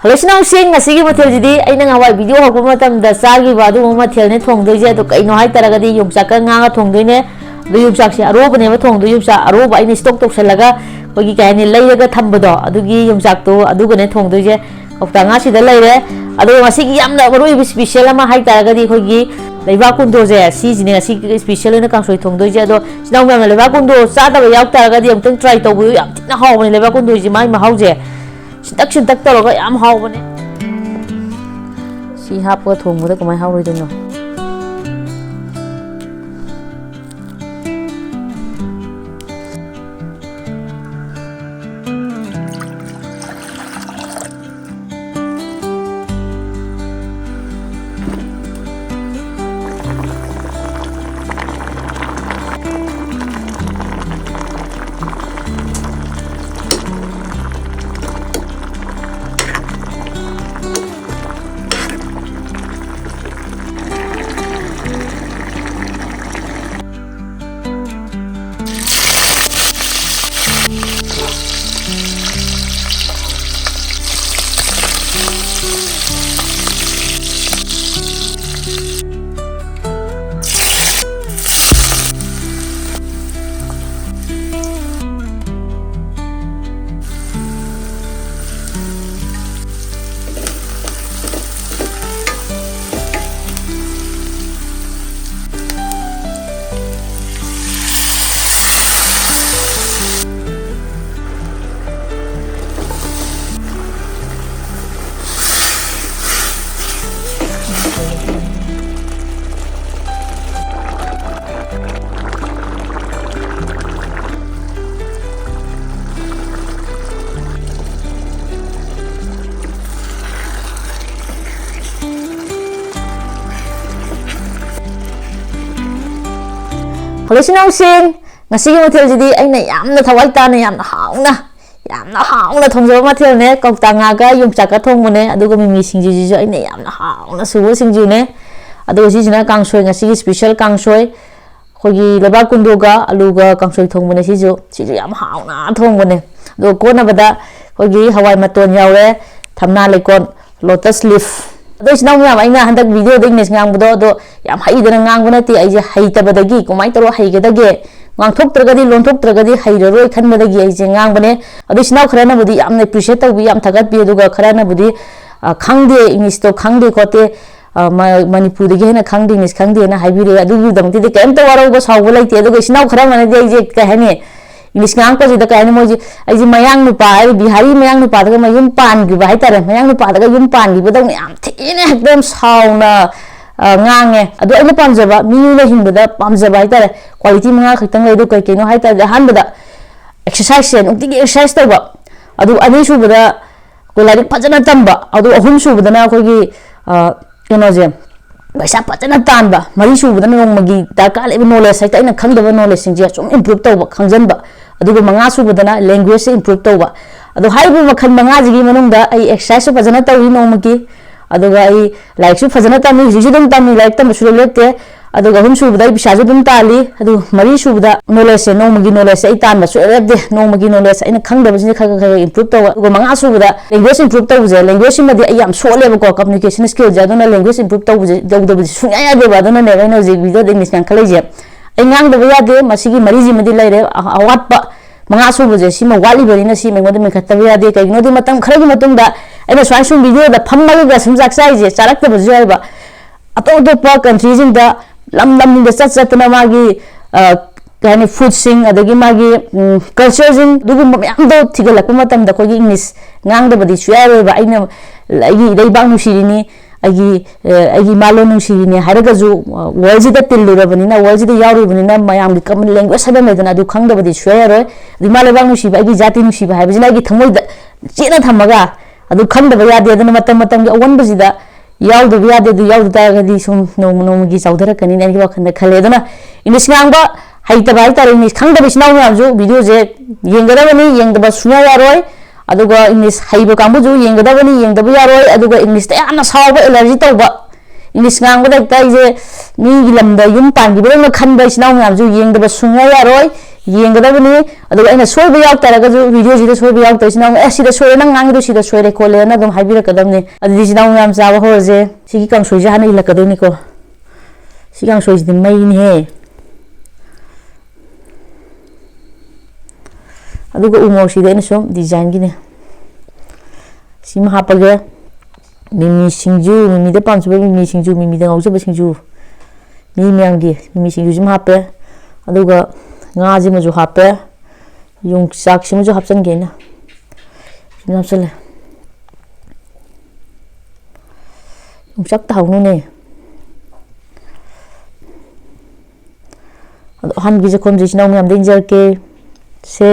Hallo sing ngasi mathel jidi aina ngawai video hakpa matam da sagi badu mathel ne thongdoi je to kaino hai taragadi yumchak ka nga thongdoi ne du yumchak si aroba ne ma thongdoi yumchak aroba aina stock tok salaga kogi kaini leiga thambado adugi yumchak to aduga ne thongdoi je kofta nga si da leire adu ngasi gi yamna maroi special ama hai taragadi kogi LEIBAK KUNDO je si jini ngasi special ne kangsoi thongdoi je do sinau ma LEIBAK KUNDO sa da yauk taragadi amtang try to bu yam tina haw ne LEIBAK KUNDO ji mai ma haw je sintak tawga yam hawbane si hapga thongmuda kamai hawroidino Hello sing ngasi mathel jidi aina yamna thawai ta ne yamna hauna thongjo mathel ne kofta nga ga yumchak ka thongmune aduga mimi singju ji aina yamna hauna subo singju ne adu si jina kangsoi ngasi special kangsoi khogi LEIBAK KUNDO ga alu ga kangsoi thongmune si ju yam hauna thongmune do kona bada khogi hawai maton yaure thamna lekon lotus leaf do sinau ya aina handak video de English ngang bodo do yam hai dana ngang bona ti ai je hai ta badagi kumai taro hai ga dage ngang thok tragadi lon thok tragadi hai roi khan badagi ai je ngang bane adu sinau khara na budi yam na appreciate ta bi yam thagat bi du ga khara na budi khangde English to khangde kote Manipur de na khangde English khangde na hai bi re adu bi dam ti de kem ta waro ba saw bolai ti adu sinau khara mane de ai je ka hani English ngang ko jida kaini moji ai ji mayang nupa ai bihari mayang nupa daga mayum pan gi bai tare mayang nupa daga yum pan gi badong yam thine ekdam sauna ngange adu ai pamjaba mi la hinbada pamjaba hai tare quality manga khitang lai do kai keno hai tare han bada exercise sen ukti gi exercise tawba adu ani su bada ko lai phajana tamba adu ahum su bada na ko gi keno je baisa pachana tanba mari su bada nong magi darka le knowledge sai ta ina khangdaba knowledge sing je sum improve tawba khangjanba adugo manga su badana language improve tawba adu haibu makhan manga jigi manungda ai exercise fajana tawi nomaki aduga ai like su fajana tami jisu dum tami like tam su lete aduga hum su badai bisaju dum tali adu mari su bada knowledge nomagi knowledge ai tan ba su lete nomagi knowledge ai na khangdaba sin kha improve tawba adugo manga su bada language improve tawje language madi ai am so leba ko communication skill jaduna language improve tawje dawda sunya ya de badana ne ga no je video de english kan khaleje engang da yade masigi mariji madi laire awat pa manga subuje sima wali bari na si mengode me khatta yade kai no di matam khara gi matung da ai swai sum video da phamma ga sumjak sai je charak ta buju ai ba ato do pa countries in da lam da sat na magi kani food sing adagi magi culture sing dugu yam do thigalak matam da ko gi english ngang da badi suya ba aina ai LEIBAK nu sirini agi malo nung sini haraga ju world da tillu rabani na world da yaru bani na mayam di common language sabe medana du khangda badi share ro di mala bang nu siba agi jati nu siba ha bijina gi thamoi da chena thamaga adu khangda ba yade adana matam gi awan bajida yaw du yade du yaw da ga di sum no gi saudara kani na gi wakhanda khale dana English ngamba haita bai tar English khangda bisna na ju video je yengara bani yengda ba suya yaroi aduga English haiba kambu ju yengda bani yengda ba yaroi aduga English ta ana sawa allergy tawba English ngang ba ta je mi gilam da yum pan gi bela khan ba isna na ju yengda ba suya yaroi ꯌꯦꯡꯒꯗꯕꯅꯤ ꯑꯗꯨꯒ ꯑꯩꯅ ꯁꯣꯏꯕ ꯌꯥꯎꯇꯥꯔꯒꯁꯨ ꯚꯤꯗꯤꯑꯣꯁꯤꯗ ꯁꯣꯏꯕ ꯌꯥꯎꯇꯔꯤꯁꯤꯅ ꯁꯤꯗ ꯁꯣꯏꯔꯦ ꯅꯪ ꯉꯥꯡꯉꯤꯗꯣ ꯁꯤꯗ ꯁꯣꯏꯔꯦ ꯈꯣꯠꯂꯦꯅ ꯑꯗꯨꯝ ꯍꯥꯏꯕꯤꯔꯛꯀꯗꯕꯅꯤ ꯑꯗꯨꯗꯤ ꯁꯤꯅ ꯌꯥꯝ ꯆꯥꯕ ꯍꯧꯔꯁꯦ ꯁꯤꯒꯤ ꯀꯥꯡꯁꯣꯏꯁꯦ ꯍꯥꯟꯅ ꯏꯜꯂꯛꯀꯗꯣꯏꯅꯤꯀꯣ ꯁꯤ ꯀꯥꯡꯁꯣꯏꯁꯤꯗꯤ ꯃꯩꯅꯤꯍꯦ ꯑꯗꯨꯒ ꯎꯃꯣꯔꯣꯛꯁꯤꯗꯤ ꯑꯩꯅ ꯁꯨꯝ ꯗꯤꯖꯥꯏꯟꯒꯤꯅꯦ ꯁꯤꯃ ꯍꯥꯞꯄꯒꯦ ꯃꯤꯃꯤ ꯁꯤꯡꯖꯨ ꯃꯤꯃꯤꯗ ꯄꯥꯝꯖꯕ ꯃꯤꯃꯤ ꯁꯤꯡꯖꯨ ꯃꯤꯃꯤꯗ ꯉꯥꯎꯖꯕ ꯁꯤꯡꯖꯨ ꯃꯤ ꯃꯌꯥꯝꯒꯤ ꯃꯤꯃꯤ ꯁꯤꯡꯖꯨꯁꯤꯃ ꯍꯥꯞꯄꯦ ꯑꯗꯨꯒ ꯉꯥꯁꯤꯃꯁꯨ ꯍꯥꯞꯄꯦ ꯌꯣꯡꯆꯥꯛꯁꯤꯃꯁꯨ ꯍꯥꯞꯆꯤꯟꯒꯦ ꯑꯩꯅ ꯁꯤꯃ ꯍꯥꯞꯆꯤꯜꯂꯦ ꯌꯣꯡꯆꯥꯛ ꯇꯥꯍꯧꯅꯨꯅꯦ ꯑꯗꯣ ꯑꯍꯥꯟꯕꯒꯤ ꯆꯥꯛꯈꯨꯝꯁꯦ ꯏꯆꯤꯟ ꯏꯅꯥꯎ ꯃꯌꯥꯝꯗ ꯏꯟꯖꯔꯛꯀꯦ ꯁꯦ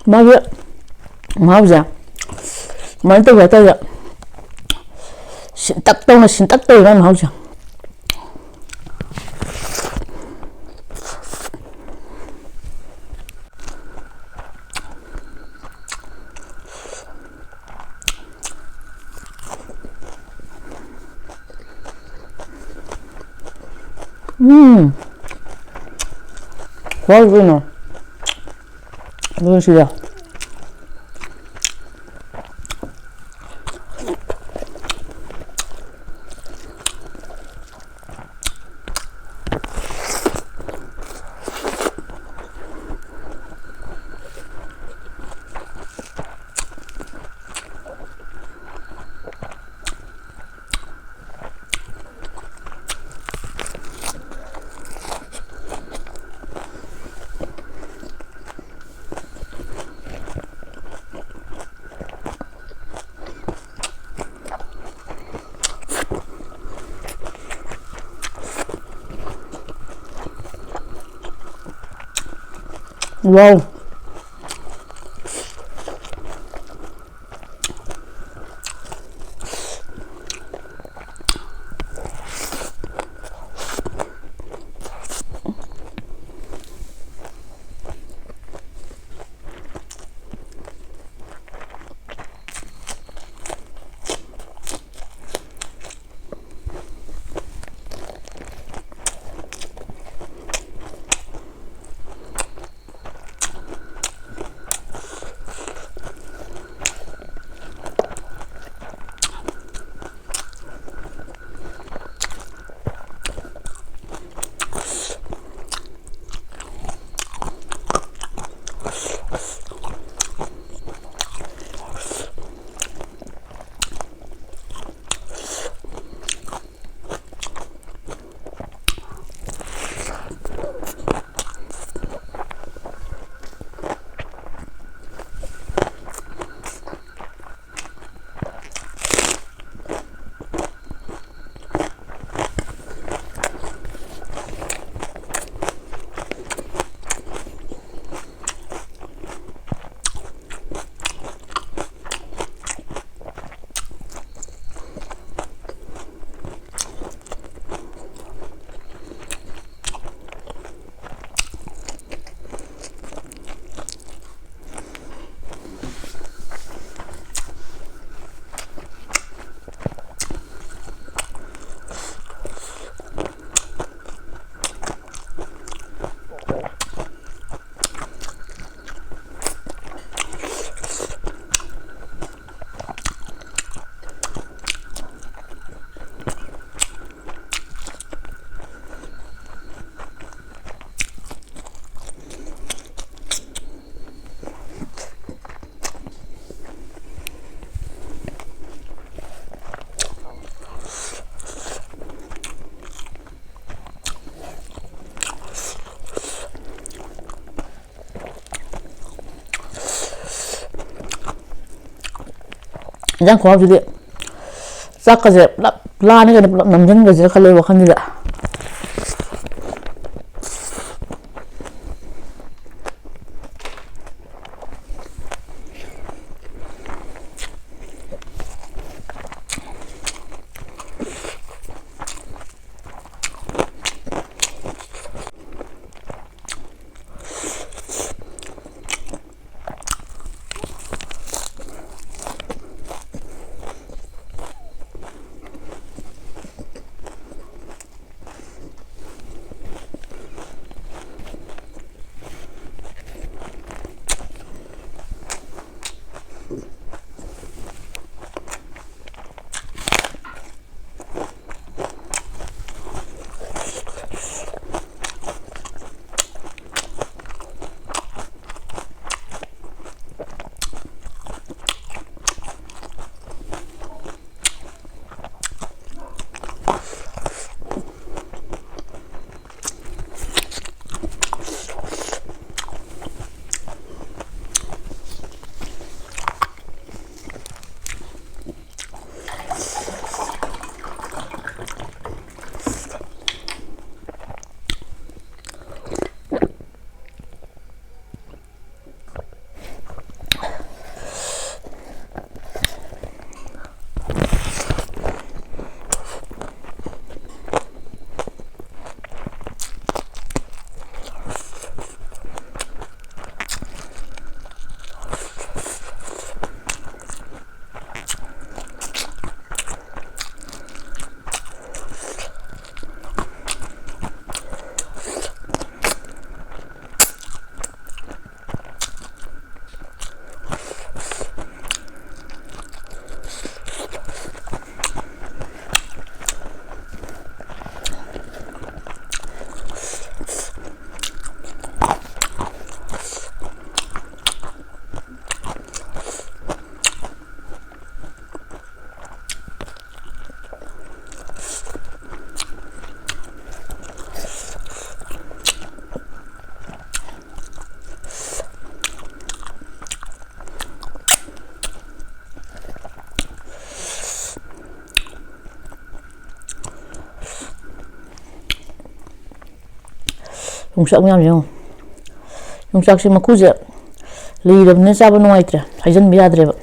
ꯃꯥꯒꯤ ꯃꯍꯥꯎꯁꯦ ꯀꯃꯥꯏꯅ ꯇꯧꯒꯦ ꯍꯥꯏꯇꯥꯔꯦ ꯁꯤꯟꯇꯛ ꯇꯧꯅ ꯁꯤꯟꯇꯛ ꯇꯧꯏꯕ ꯃꯍꯥꯎꯁꯦ ꯀꯩꯅꯣ ꯑꯗꯨꯒ ꯁꯤꯗ 와우. 인장 고맙지디 싹까지 라니가 남는 거지 칼로 wakhanida ꯌꯣꯡꯆꯥꯛ ꯃꯌꯥꯝꯁꯦ ꯌꯦꯡꯉꯣ ꯌꯣꯡꯆꯥꯛꯁꯦ ꯃꯀꯨꯁꯦ ꯂꯤꯔꯕꯅꯤꯅ ꯆꯥꯕ ꯅꯨꯡꯉꯥꯏꯇ꯭ꯔꯦ ꯍꯩꯖꯟꯕ ꯌꯥꯗ꯭ꯔꯦꯕ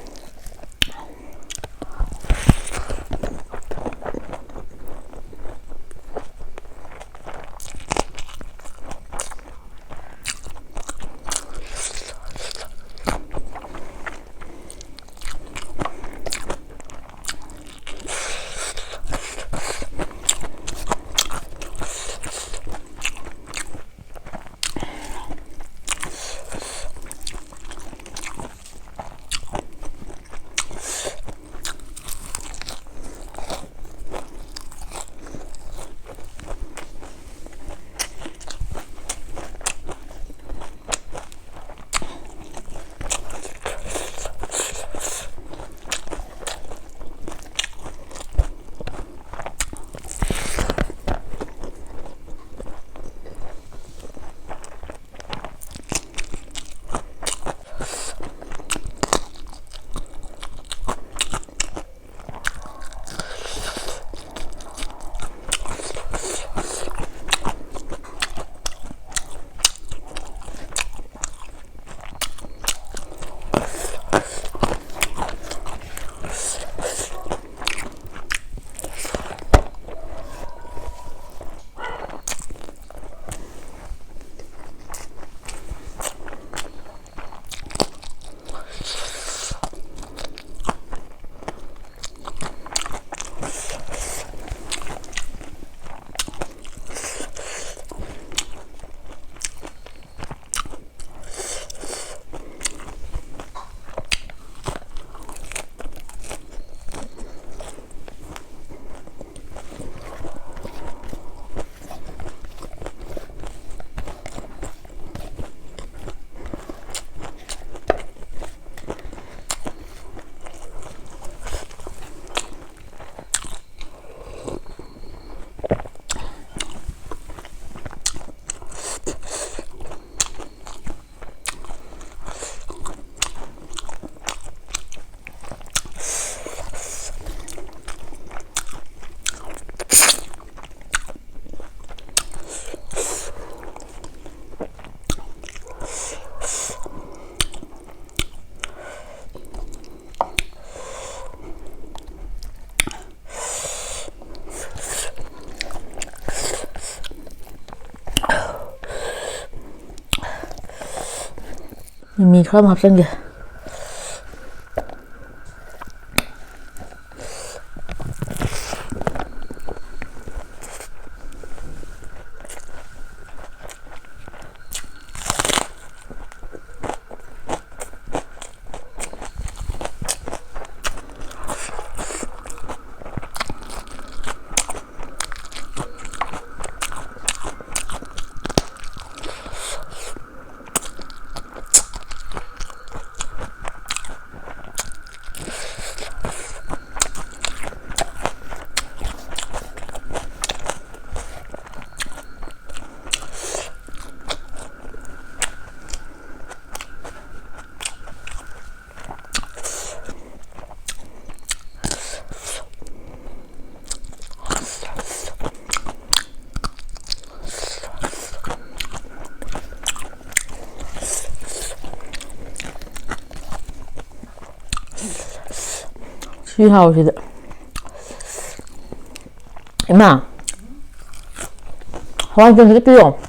ꯃꯤꯃꯤ ꯈꯔ ꯑꯃ ꯍꯥꯞꯆꯟꯒꯦ ꯁꯤ ꯍꯥꯎꯁꯤꯗ 이마 화장 좀 해줄게요.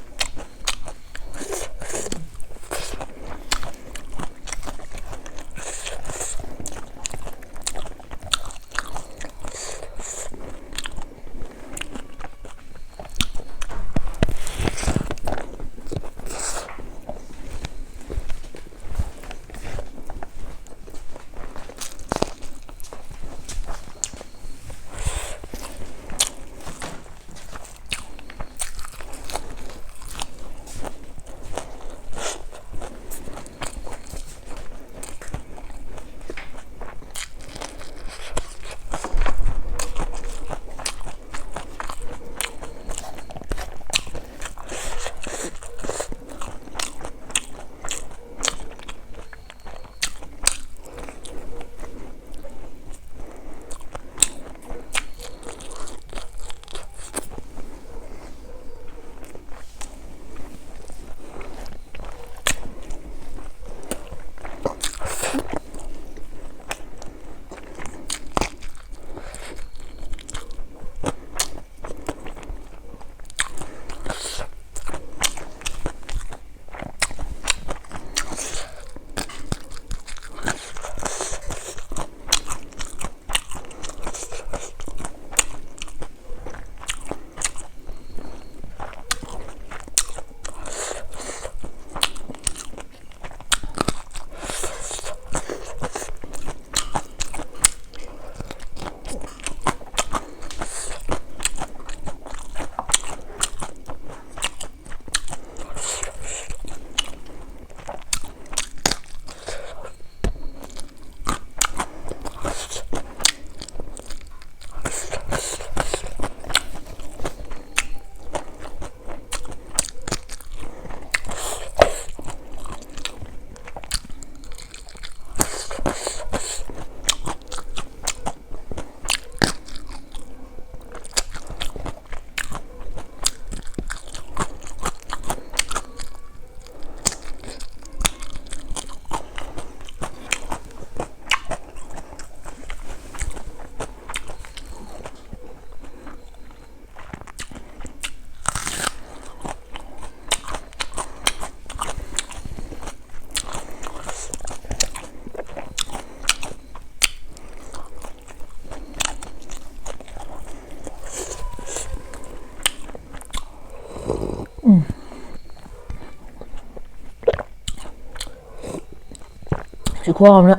ꯈꯨꯍꯥꯎ ꯑꯃꯅ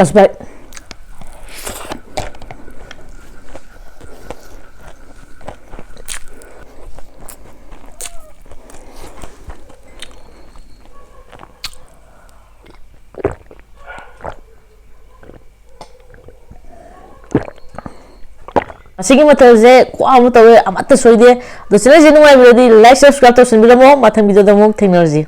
Last bite. ꯑꯁꯤꯒꯤ ꯃꯊꯦꯜꯁꯦ ꯈ꯭ꯋꯥꯏ ꯑꯃ ꯇꯧꯋꯦ ꯑꯃꯠꯇ ꯁꯣꯏꯗꯦ ꯑꯗꯣ ꯆꯦꯅꯦꯜꯁꯦ ꯅꯨꯡꯉꯥꯏꯕꯤꯔꯗꯤ ꯂꯥꯏꯛ ꯁꯕꯁꯀ꯭ꯔꯥꯏꯕ ꯇꯧꯁꯟꯕꯤꯔꯝꯃꯣ ꯃꯊꯪ ꯚꯤꯗꯤꯑꯣꯗ ꯑꯃꯨꯛ ꯊꯦꯡꯅꯔꯁꯤ